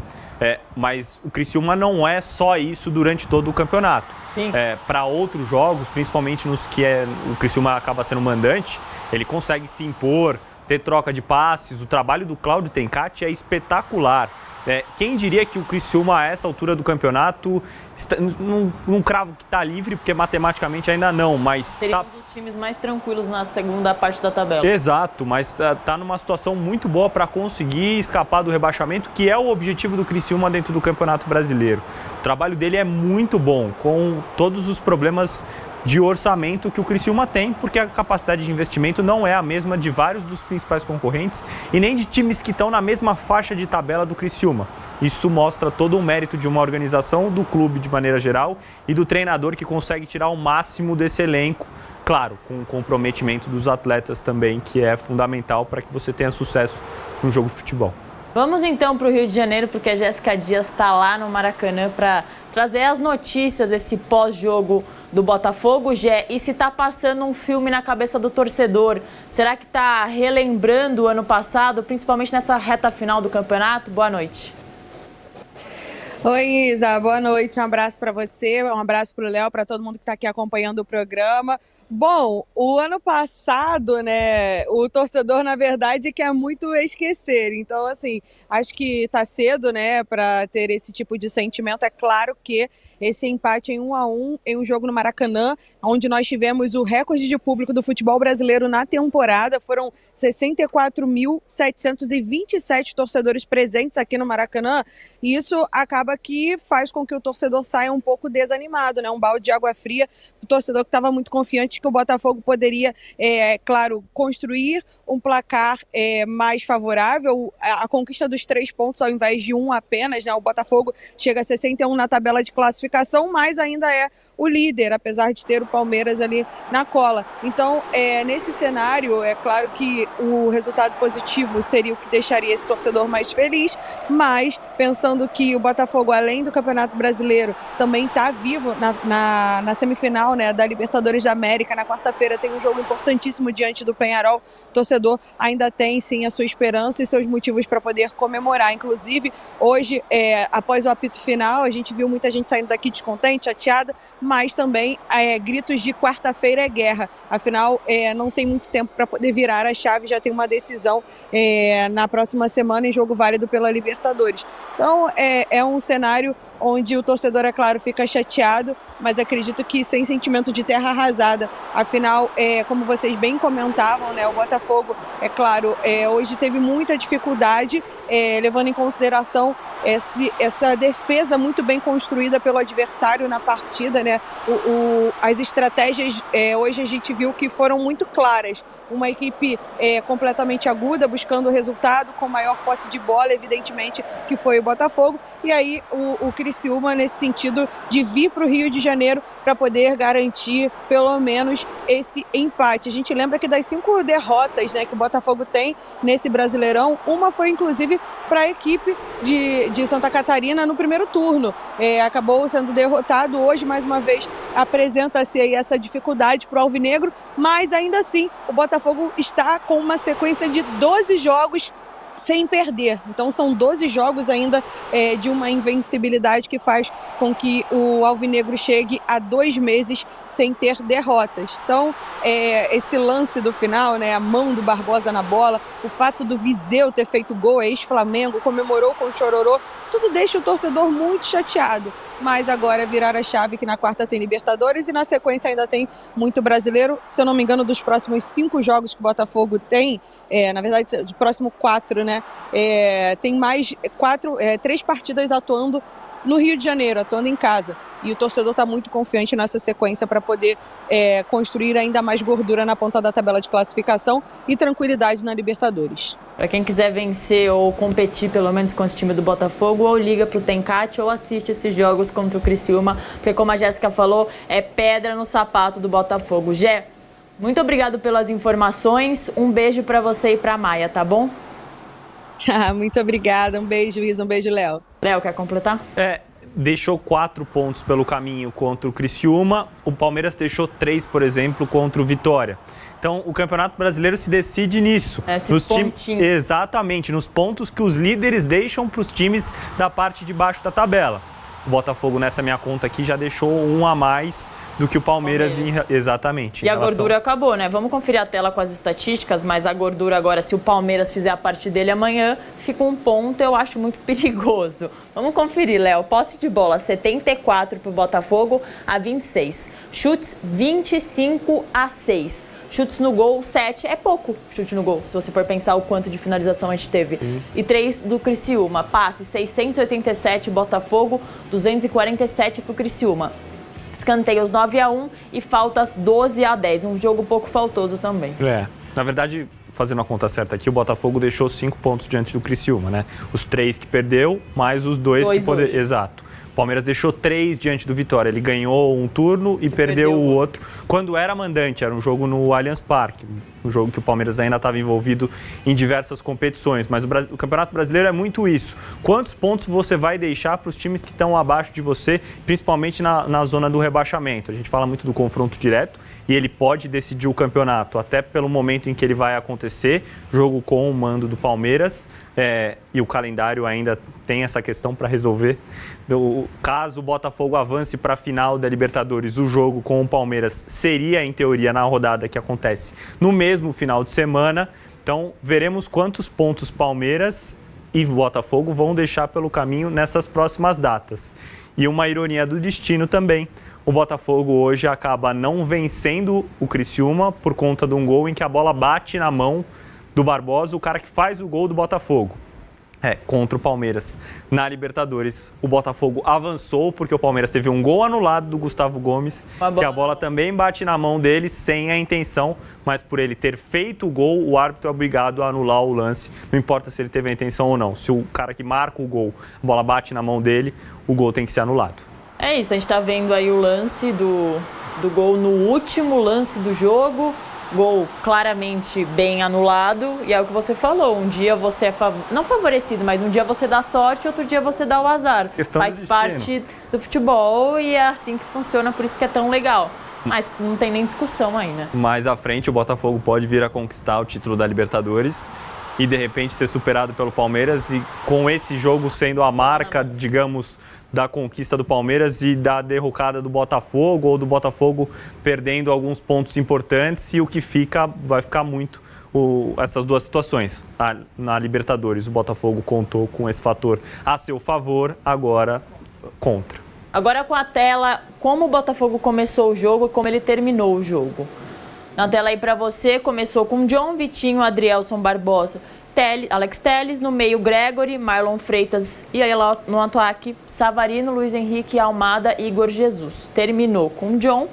Mas o Criciúma não é só isso durante todo o campeonato. Para outros jogos, principalmente nos que o Criciúma acaba sendo mandante, ele consegue se impor, ter troca de passes. O trabalho do Cláudio Tencate é espetacular. Quem diria que o Criciúma, a essa altura do campeonato, num cravo que está livre, porque matematicamente ainda não, mas... Seria um dos times mais tranquilos na segunda parte da tabela. Exato, mas está numa situação muito boa para conseguir escapar do rebaixamento, que é o objetivo do Criciúma dentro do Campeonato Brasileiro. O trabalho dele é muito bom, com todos os problemas de orçamento que o Criciúma tem, porque a capacidade de investimento não é a mesma de vários dos principais concorrentes e nem de times que estão na mesma faixa de tabela do Criciúma. Isso mostra todo o mérito de uma organização, do clube de maneira geral e do treinador que consegue tirar o máximo desse elenco, claro, com o comprometimento dos atletas também, que é fundamental para que você tenha sucesso no jogo de futebol. Vamos então para o Rio de Janeiro, porque a Jéssica Dias está lá no Maracanã para trazer as notícias desse pós-jogo do Botafogo, Gé. E se está passando um filme na cabeça do torcedor, será que está relembrando o ano passado, principalmente nessa reta final do campeonato? Boa noite. Oi, Isa, boa noite, um abraço para você, um abraço para o Léo, para todo mundo que está aqui acompanhando o programa. Bom, o ano passado, né, o torcedor, na verdade, quer muito esquecer. Então, assim, acho que tá cedo, né, para ter esse tipo de sentimento. É claro que esse empate em 1-1 em um jogo no Maracanã, onde nós tivemos o recorde de público do futebol brasileiro na temporada, foram 64.727 torcedores presentes aqui no Maracanã, e isso acaba que faz com que o torcedor saia um pouco desanimado, né, um balde de água fria, o torcedor que estava muito confiante que o Botafogo poderia, claro, construir um placar mais favorável, a conquista dos 3 pontos ao invés de 1 apenas, né? O Botafogo chega a 61 na tabela de classificação, mas ainda é o líder, apesar de ter o Palmeiras ali na cola. Então, nesse cenário, é claro que o resultado positivo seria o que deixaria esse torcedor mais feliz, mas pensando que o Botafogo, além do Campeonato Brasileiro, também está vivo na semifinal, né, da Libertadores da América. Na quarta-feira tem um jogo importantíssimo diante do Peñarol. O torcedor ainda tem, sim, a sua esperança e seus motivos para poder comemorar. Inclusive, hoje, após o apito final, a gente viu muita gente saindo daqui descontente, chateada, mas também gritos de quarta-feira é guerra. Afinal, não tem muito tempo para poder virar a chave, já tem uma decisão na próxima semana em jogo válido pela Libertadores. Então, é um cenário onde o torcedor, é claro, fica chateado, mas acredito que sem sentimento de terra arrasada. Afinal, como vocês bem comentavam, né, o Botafogo, é claro, hoje teve muita dificuldade, levando em consideração essa defesa muito bem construída pelo adversário na partida, né? As estratégias, hoje a gente viu que foram muito claras. Uma equipe completamente aguda, buscando o resultado, com maior posse de bola, evidentemente, que foi o Botafogo. E aí o Criciúma, nesse sentido, de vir para o Rio de Janeiro para poder garantir, pelo menos, esse empate. A gente lembra que das 5 derrotas, né, que o Botafogo tem nesse Brasileirão, uma foi, inclusive, para a equipe de Santa Catarina no primeiro turno. Acabou sendo derrotado. Hoje, mais uma vez, apresenta-se aí essa dificuldade para o Alvinegro, mas ainda assim o Botafogo está com uma sequência de 12 jogos sem perder. Então são 12 jogos ainda de uma invencibilidade que faz com que o Alvinegro chegue a 2 meses sem ter derrotas. Então esse lance do final, né, a mão do Barbosa na bola, o fato do Viseu ter feito gol, ex-Flamengo, comemorou com o chororô, tudo deixa o torcedor muito chateado. Mas agora é virar a chave, que na quarta tem Libertadores e na sequência ainda tem muito brasileiro. Se eu não me engano, dos próximos 5 jogos que o Botafogo tem, na verdade, do próximo 4, né? Tem mais 3 partidas atuando no Rio de Janeiro, atuando em casa. E o torcedor está muito confiante nessa sequência para poder construir ainda mais gordura na ponta da tabela de classificação e tranquilidade na Libertadores. Para quem quiser vencer ou competir, pelo menos com esse time do Botafogo, ou liga para o Tencate ou assiste esses jogos contra o Criciúma, porque, como a Jéssica falou, é pedra no sapato do Botafogo. Gé, muito obrigado pelas informações. Um beijo para você e para a Maia, tá bom? Muito obrigada. Um beijo, Isa. Um beijo, Léo. Léo, quer completar? Deixou 4 pontos pelo caminho contra o Criciúma. O Palmeiras deixou 3, por exemplo, contra o Vitória. Então, o Campeonato Brasileiro se decide nisso. Esses pontinhos. Exatamente, nos pontos que os líderes deixam para os times da parte de baixo da tabela. O Botafogo, nessa minha conta aqui, já deixou 1 a mais do que o Palmeiras. Exatamente. E a gordura acabou, né? Vamos conferir a tela com as estatísticas, mas a gordura agora, se o Palmeiras fizer a parte dele amanhã, fica 1 ponto, eu acho muito perigoso. Vamos conferir, Léo. Posse de bola, 74 para o Botafogo a 26. Chutes, 25 a 6. Chutes no gol, 7. É pouco chute no gol, se você for pensar o quanto de finalização a gente teve. Sim. E 3 do Criciúma. Passe, 687 Botafogo, 247 para o Criciúma. escanteios 9-1 e faltas 12-10. Um jogo pouco faltoso também. Na verdade, fazendo a conta certa aqui, o Botafogo deixou 5 pontos diante do Criciúma, né? Os 3 que perdeu, mais os 2 que poderia. Exato. O Palmeiras deixou 3 diante do Vitória. Ele ganhou um turno e perdeu o outro. Quando era mandante, era um jogo no Allianz Parque. Um jogo que o Palmeiras ainda estava envolvido em diversas competições. Mas o Campeonato Brasileiro é muito isso. Quantos pontos você vai deixar para os times que estão abaixo de você, principalmente na zona do rebaixamento? A gente fala muito do confronto direto e ele pode decidir o campeonato, até pelo momento em que ele vai acontecer. Jogo com o mando do Palmeiras. E o calendário ainda tem essa questão para resolver. Caso o Botafogo avance para a final da Libertadores, o jogo com o Palmeiras seria, em teoria, na rodada que acontece no mesmo final de semana. Então, veremos quantos pontos Palmeiras e Botafogo vão deixar pelo caminho nessas próximas datas. E uma ironia do destino também. O Botafogo hoje acaba não vencendo o Criciúma por conta de um gol em que a bola bate na mão do Barbosa, o cara que faz o gol do Botafogo. Contra o Palmeiras na Libertadores. O Botafogo avançou porque o Palmeiras teve um gol anulado do Gustavo Gomes, que a bola também bate na mão dele sem a intenção, mas por ele ter feito o gol, o árbitro é obrigado a anular o lance. Não importa se ele teve a intenção ou não. Se o cara que marca o gol, a bola bate na mão dele, o gol tem que ser anulado. É isso, a gente está vendo aí o lance do gol no último lance do jogo. Gol claramente bem anulado, e é o que você falou, um dia você é não favorecido, mas um dia você dá sorte, outro dia você dá o azar. Faz parte do futebol e é assim que funciona, por isso que é tão legal. Mas não tem nem discussão aí, né? Mais à frente o Botafogo pode vir a conquistar o título da Libertadores e de repente ser superado pelo Palmeiras, e com esse jogo sendo a marca, digamos, da conquista do Palmeiras e da derrocada do Botafogo, ou do Botafogo perdendo alguns pontos importantes, e o que vai ficar muito essas duas situações. Na Libertadores, o Botafogo contou com esse fator a seu favor, agora contra. Agora com a tela, como o Botafogo começou o jogo e como ele terminou o jogo. Na tela aí para você, começou com John, Vitinho, Adrielson Barbosa, Alex Telles, no meio Gregory, Marlon Freitas, e aí lá no ataque Savarino, Luiz Henrique, Almada e Igor Jesus. Terminou com John,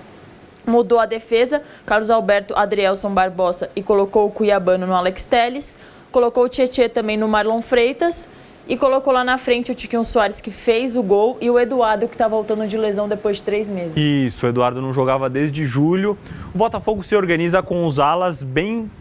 mudou a defesa, Carlos Alberto, Adrielson Barbosa, e colocou o Cuiabano no Alex Telles, colocou o Tietê também no Marlon Freitas e colocou lá na frente o Tiquinho Soares, que fez o gol, e o Eduardo, que está voltando de lesão depois de 3 meses. Isso, o Eduardo não jogava desde julho. O Botafogo se organiza com os alas bem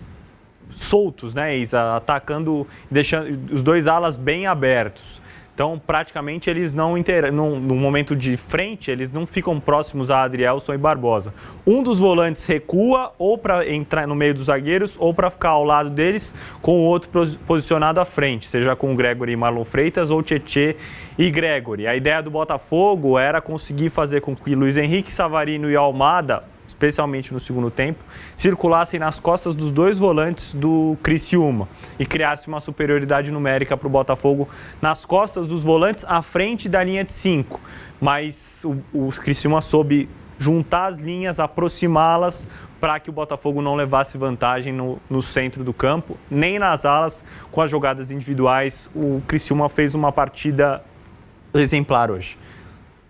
soltos, né, Isa? Atacando, deixando os 2 alas bem abertos. Então, praticamente, eles no momento de frente, eles não ficam próximos a Adrielson e Barbosa. Um dos volantes recua ou para entrar no meio dos zagueiros ou para ficar ao lado deles, com o outro posicionado à frente, seja com o Gregory e Marlon Freitas ou Tietê e Gregory. A ideia do Botafogo era conseguir fazer com que Luiz Henrique, Savarino e Almada, especialmente no segundo tempo, circulassem nas costas dos 2 volantes do Criciúma e criasse uma superioridade numérica para o Botafogo nas costas dos volantes à frente da linha de 5. Mas o Criciúma soube juntar as linhas, aproximá-las para que o Botafogo não levasse vantagem no centro do campo, nem nas alas. Com as jogadas individuais, o Criciúma fez uma partida exemplar hoje.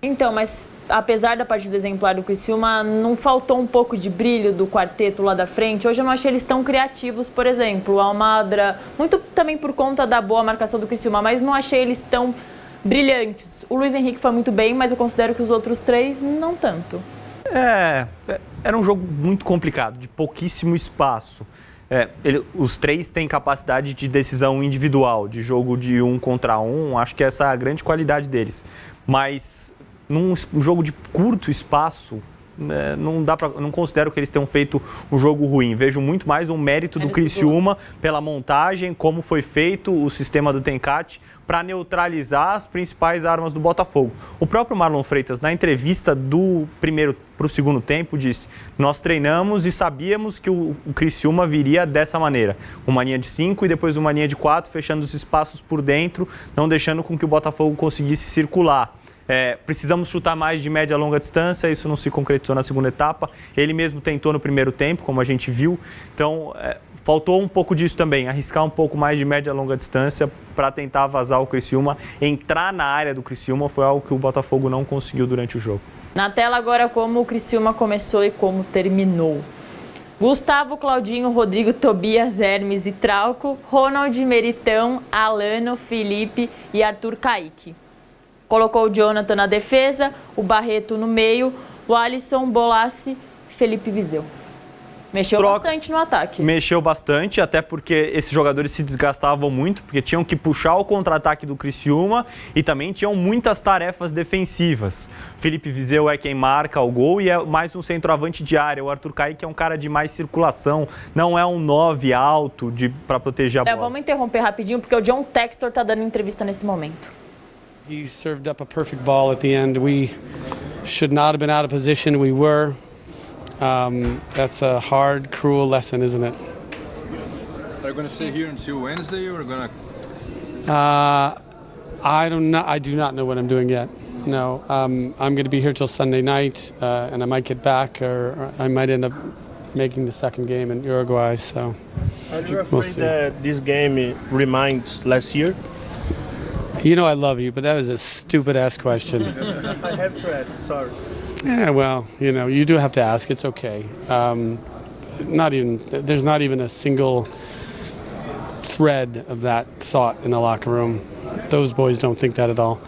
Então, mas apesar da partida exemplar do Criciúma, não faltou um pouco de brilho do quarteto lá da frente? Hoje eu não achei eles tão criativos, por exemplo, o Almada, muito também por conta da boa marcação do Criciúma, mas não achei eles tão brilhantes. O Luiz Henrique foi muito bem, mas eu considero que os outros 3 não tanto. Era um jogo muito complicado, de pouquíssimo espaço. Os 3 têm capacidade de decisão individual, de jogo de 1 contra 1, acho que essa é a grande qualidade deles. Mas num jogo de curto espaço, não considero que eles tenham feito um jogo ruim. Vejo muito mais um mérito do Criciúma pela montagem, como foi feito o sistema do Tencate para neutralizar as principais armas do Botafogo. O próprio Marlon Freitas, na entrevista do primeiro para o segundo tempo, disse: nós treinamos e sabíamos que o Criciúma viria dessa maneira. Uma linha de 5 e depois uma linha de 4, fechando os espaços por dentro, não deixando com que o Botafogo conseguisse circular. Precisamos chutar mais de média e longa distância, isso não se concretizou na segunda etapa. Ele mesmo tentou no primeiro tempo, como a gente viu. Então, faltou um pouco disso também, arriscar um pouco mais de média e longa distância para tentar vazar o Criciúma. Entrar na área do Criciúma foi algo que o Botafogo não conseguiu durante o jogo. Na tela agora como o Criciúma começou e como terminou. Gustavo, Claudinho, Rodrigo, Tobias, Hermes e Trauco, Ronald, Meritão, Alano, Felipe e Arthur Kaique. Colocou o Jonathan na defesa, o Barreto no meio, o Alisson, Bolassi e Felipe Viseu. Mexeu bastante no ataque. Mexeu bastante, até porque esses jogadores se desgastavam muito, porque tinham que puxar o contra-ataque do Criciúma e também tinham muitas tarefas defensivas. Felipe Viseu é quem marca o gol e é mais um centroavante de área. O Arthur Kaique é um cara de mais circulação, não é um 9 alto para proteger a bola. Vamos interromper rapidinho, porque o John Textor está dando entrevista nesse momento. He served up a perfect ball at the end. We should not have been out of position. We were. That's a hard, cruel lesson, isn't it? Are you going to stay here until Wednesday, or are you going to? I do not know what I'm doing yet. No, I'm going to be here till Sunday night, and I might get back, or I might end up making the second game in Uruguay. So, Are you afraid that this game reminds last year? You know I love you, but that was a stupid-ass question. I have to ask. Sorry. Yeah, well, you know, you do have to ask. It's okay. There's not even a single thread of that thought in the locker room. Those boys don't think that at all.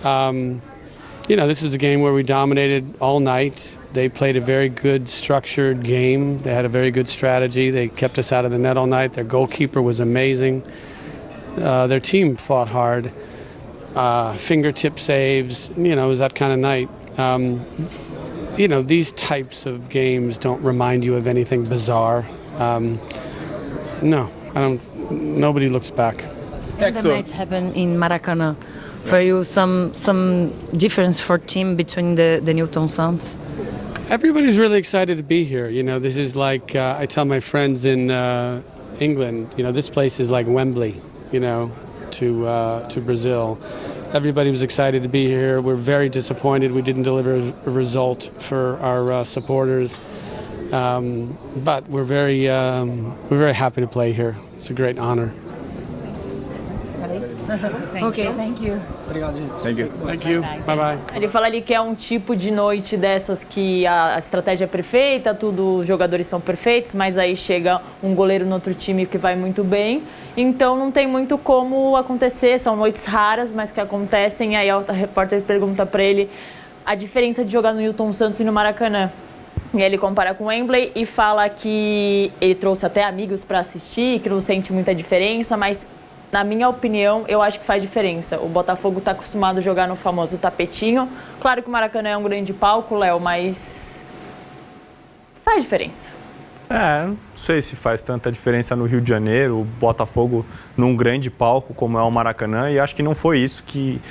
You know, this is a game where we dominated all night. They played a very good, structured game. They had a very good strategy. They kept us out of the net all night. Their goalkeeper was amazing. Their team fought hard. Fingertip saves. You know, it was that kind of night. You know, these types of games don't remind you of anything bizarre. No, I don't. Nobody looks back. The match happened in Maracanã. For you, some difference for team between the Newton Santos? Everybody's really excited to be here. You know, this is like I tell my friends in England. You know, this place is like Wembley. You know, to Brazil. Everybody was excited to be here. We're very disappointed we didn't deliver a result for our supporters, but we're very happy to play here. It's a great honor. Okay, thank you. Thank you. Thank you. Bye bye. Ele fala ali que é um tipo de noite dessas que a estratégia é perfeita, os jogadores são perfeitos, mas aí chega um goleiro no outro time que vai muito bem. Então não tem muito como acontecer, são noites raras, mas que acontecem. Aí a repórter pergunta para ele a diferença de jogar no Newton Santos e no Maracanã. E ele compara com o Wembley e fala que ele trouxe até amigos para assistir, que não sente muita diferença, mas na minha opinião, eu acho que faz diferença. O Botafogo está acostumado a jogar no famoso tapetinho. Claro que o Maracanã é um grande palco, Léo, mas faz diferença. Não sei se faz tanta diferença no Rio de Janeiro, o Botafogo num grande palco como é o Maracanã, e acho que não foi isso que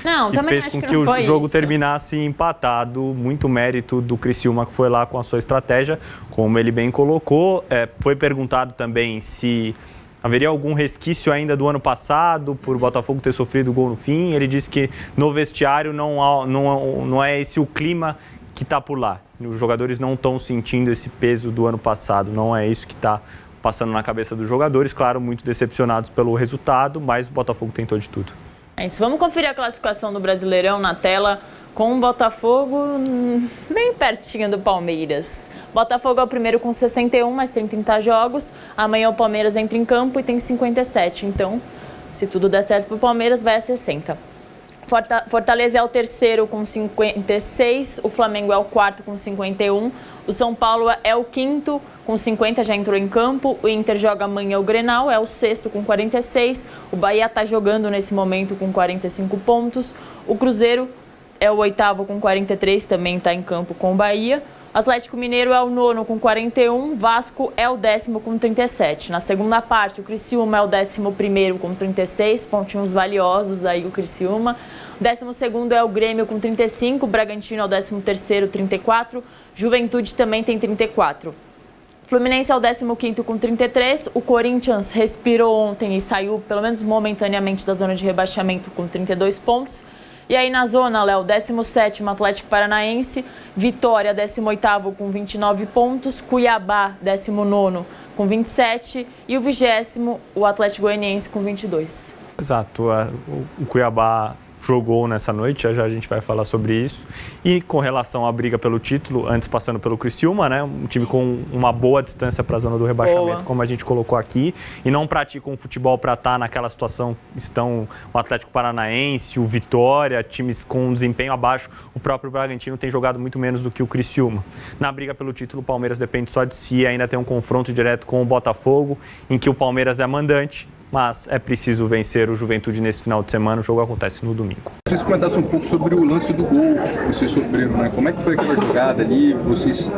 fez com que o jogo terminasse empatado. Muito mérito do Criciúma, que foi lá com a sua estratégia, como ele bem colocou. Foi perguntado também se haveria algum resquício ainda do ano passado por o Botafogo ter sofrido gol no fim. Ele disse que no vestiário não é esse o clima que está por lá. Os jogadores não estão sentindo esse peso do ano passado, não é isso que está passando na cabeça dos jogadores. Claro, muito decepcionados pelo resultado, mas o Botafogo tentou de tudo. É isso. Vamos conferir a classificação do Brasileirão na tela, com o Botafogo bem pertinho do Palmeiras. Botafogo é o primeiro com 61, mas tem 30 jogos. Amanhã o Palmeiras entra em campo e tem 57. Então, se tudo der certo para o Palmeiras, vai a 60. Fortaleza é o terceiro com 56, o Flamengo é o quarto com 51, o São Paulo é o quinto com 50, já entrou em campo, o Inter joga amanhã o Grenal, é o sexto com 46, o Bahia está jogando nesse momento com 45 pontos, o Cruzeiro é o oitavo com 43, também está em campo com o Bahia. Atlético Mineiro é o nono com 41, Vasco é o décimo com 37. Na segunda parte, o Criciúma é o 11º com 36, pontinhos valiosos aí o Criciúma. O 12º é o Grêmio com 35, o Bragantino é o 13º, 34, Juventude também tem 34. Fluminense é o 15º com 33, o Corinthians respirou ontem e saiu, pelo menos momentaneamente, da zona de rebaixamento com 32 pontos. E aí na zona, Léo, 17º Atlético Paranaense, Vitória 18º com 29 pontos, Cuiabá 19º com 27 e o 20º o Atlético Goianiense com 22. Exato, o Cuiabá jogou nessa noite, já a gente vai falar sobre isso. E com relação à briga pelo título, antes passando pelo Criciúma, né, um time com uma boa distância para a zona do rebaixamento, como a gente colocou aqui, e não pratica um futebol para estar naquela situação que estão o Atlético Paranaense, o Vitória, times com um desempenho abaixo. O próprio Bragantino tem jogado muito menos do que o Criciúma. Na briga pelo título, o Palmeiras depende só de si, ainda tem um confronto direto com o Botafogo, em que o Palmeiras é mandante, mas é preciso vencer o Juventude nesse final de semana. O jogo acontece no domingo. Queria que você comentasse um pouco sobre o lance do gol que vocês sofreram, né? Como é que foi aquela jogada ali? Vocês,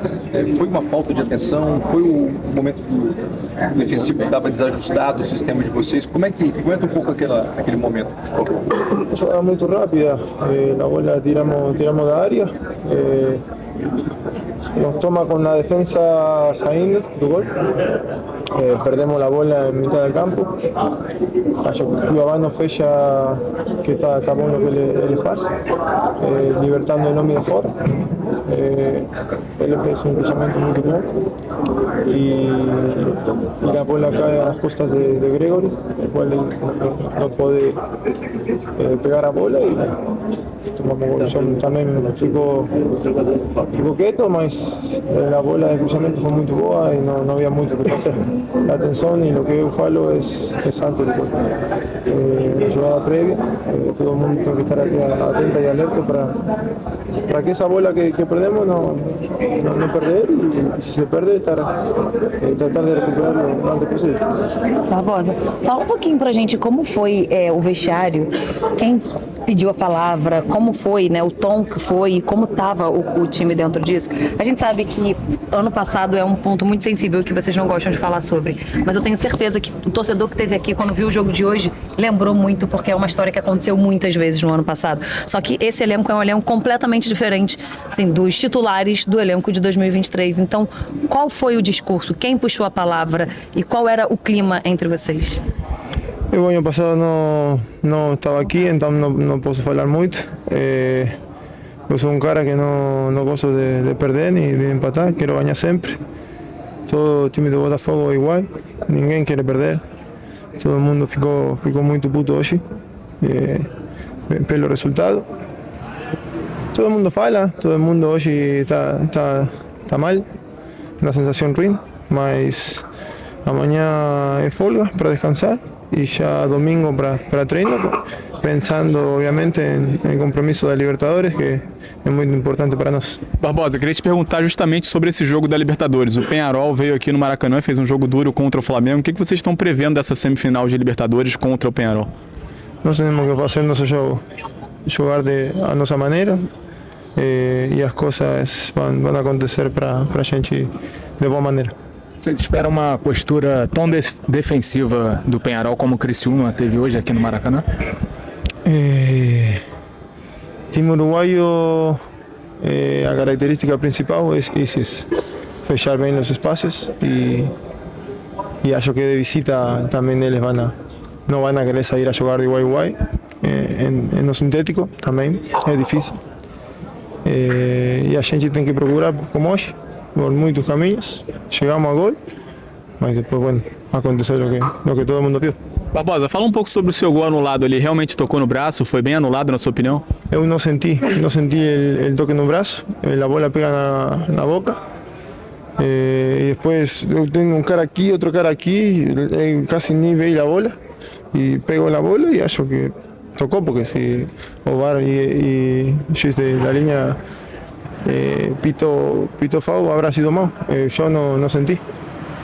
foi uma falta de atenção? Foi o momento do defensivo que estava desajustado, o sistema de vocês? Como é que, comenta um pouco aquele momento? Jogada muito rápida, a bola tiramos da área, nos toma con la defensa saliendo do gol, perdemos la bola en mitad del campo, Cuiabá nos fecha que está bom lo que ele faz, libertando el hombre de fora, ele fez un cruzamento muy bom y la bola cae a las costas de Gregory, el cual no puede pegar a bola y tomamos gol. Yo también ficou quieto, mas la bola de cruzamento foi muito boa e não havia muito o que fazer. A atenção e o que eu falo é antes do gol. Jogada prévia, todo mundo tem que estar atento e alerta para que essa bola que perdemos não perder e se perde tratar de recuperar o antes possível. Barbosa, fala um pouquinho pra gente como foi o vestiário, quem pediu a palavra, como foi, né, o tom que foi, como estava o time dentro disso. A gente sabe que ano passado é um ponto muito sensível que vocês não gostam de falar sobre, mas eu tenho certeza que o torcedor que esteve aqui quando viu o jogo de hoje lembrou muito, porque é uma história que aconteceu muitas vezes no ano passado. Só que esse elenco é um elenco completamente diferente, assim, dos titulares do elenco de 2023. Então, qual foi o discurso? Quem puxou a palavra? E qual era o clima entre vocês? O ano passado não estava aqui, então não posso falar muito. Eu sou um cara que não gosto de perder nem de empatar, quero ganhar sempre. Todo o time do Botafogo é igual, ninguém quer perder. Todo mundo ficou muito puto hoje pelo resultado. Todo mundo fala, todo mundo hoje está mal, uma sensação ruim, mas amanhã é folga para descansar. Y ya domingo para treino, pensando obviamente en compromisso da Libertadores, que é muito importante para nós. Barbosa, queria te perguntar justamente sobre esse jogo da Libertadores. O Peñarol veio aqui no Maracanã e fez um jogo duro contra o Flamengo. O que vocês estão prevendo dessa semifinal de Libertadores contra o Peñarol? Nós temos que fazer nosso jogo, jogar a nossa maneira e as coisas vão acontecer para a gente de boa maneira. Vocês esperam uma postura tão defensiva do Peñarol como o Criciúma teve hoje aqui no Maracanã? Time uruguaio, a característica principal é fechar bem os espaços e acho que de visita também eles não vão querer sair a jogar de igual no sintético, também é difícil. E a gente tem que procurar, como hoje, por muitos caminhos, chegamos a gol, mas depois, bueno, aconteceu o que todo mundo viu. Barbosa, fala um pouco sobre o seu gol anulado. Ele realmente tocou no braço? Foi bem anulado, na sua opinião? Eu não senti o toque no braço, a bola pega na boca. E depois eu tenho um cara aqui, outro cara aqui, quase nem veio a bola, e pegou a bola e acho que tocou, porque se o VAR e juiz da linha pito foul, habrá sido mal. Eu não senti.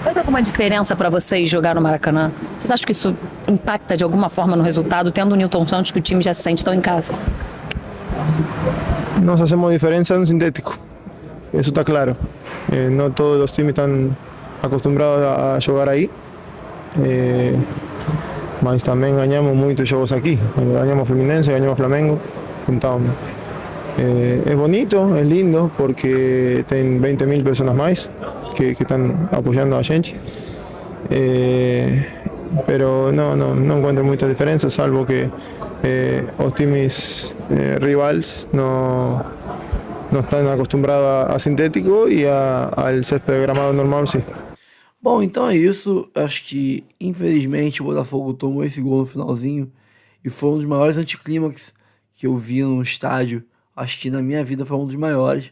Faz alguma diferença para vocês jogar no Maracanã? Vocês acham que isso impacta de alguma forma no resultado, tendo o Nilton Santos, que o time já se sente tão em casa? Nós fazemos diferença no sintético, isso está claro. Não todos os times estão acostumados a jogar aí, mas também ganhamos muitos jogos aqui. Ganhamos Fluminense, ganhamos Flamengo, então é bonito, é lindo, porque tem 20.000 pessoas mais que estão apoiando a gente, pero não encontro muita diferença, salvo que os times rivais não estão acostumados a sintético e ao césped gramado normal, sim. Bom, então é isso. Acho que, infelizmente, o Botafogo tomou esse gol no finalzinho e foi um dos maiores anticlímax que eu vi no estádio, acho que na minha vida foi um dos maiores,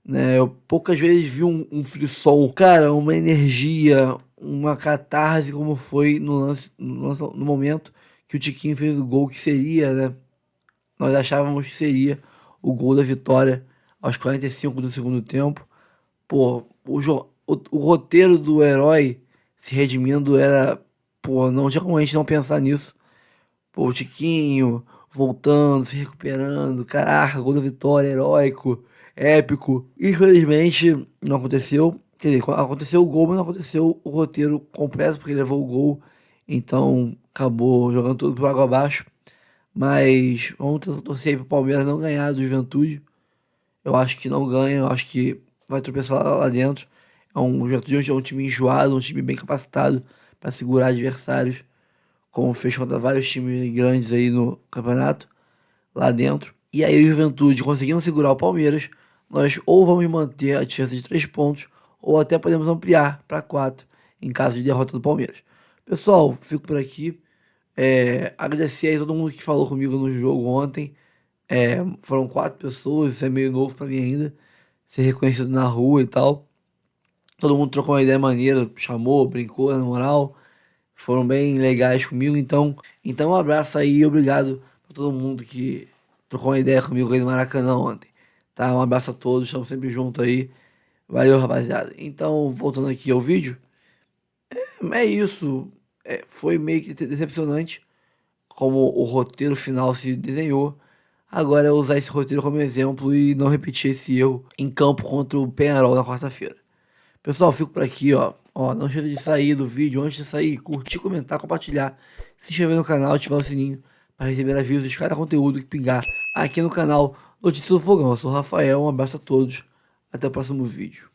né? Eu poucas vezes vi um frisson, cara, uma energia, uma catarse como foi no momento que o Tiquinho fez o gol que seria, né? Nós achávamos que seria o gol da vitória aos 45 do segundo tempo. Pô, o roteiro do herói se redimindo era... Pô, não tinha como a gente não pensar nisso. Pô, o Tiquinho voltando, se recuperando. Caraca, gol da vitória, heróico, épico. Infelizmente, não aconteceu. Quer dizer, aconteceu o gol, mas não aconteceu o roteiro completo, porque ele levou o gol. Então, acabou jogando tudo por água abaixo. Mas vamos torcer aí pro Palmeiras não ganhar do Juventude. Eu acho que não ganha, eu acho que vai tropeçar lá dentro. O Juventude é um time enjoado, um time bem capacitado para segurar adversários, como fez contra vários times grandes aí no campeonato, lá dentro. E aí o Juventude conseguindo segurar o Palmeiras, nós ou vamos manter a diferença de 3 pontos, ou até podemos ampliar para 4, em caso de derrota do Palmeiras. Pessoal, fico por aqui. Agradecer aí todo mundo que falou comigo no jogo ontem. Foram 4 pessoas, isso é meio novo para mim ainda, ser reconhecido na rua e tal. Todo mundo trocou uma ideia maneira, chamou, brincou, na moral. Foram bem legais comigo, então um abraço aí e obrigado pra todo mundo que trocou uma ideia comigo aí no Maracanã ontem. Tá? Um abraço a todos, estamos sempre juntos aí. Valeu, rapaziada. Então, voltando aqui ao vídeo, é isso. Foi meio que decepcionante como o roteiro final se desenhou. Agora é usar esse roteiro como exemplo e não repetir esse erro em campo contra o Peñarol na quarta-feira. Pessoal, fico por aqui, ó. Não esqueça de sair do vídeo. Antes de sair, curtir, comentar, compartilhar, se inscrever no canal, ativar o sininho para receber avisos de cada conteúdo que pingar aqui no canal Notícias do Fogão. Eu sou o Rafael, um abraço a todos. Até o próximo vídeo.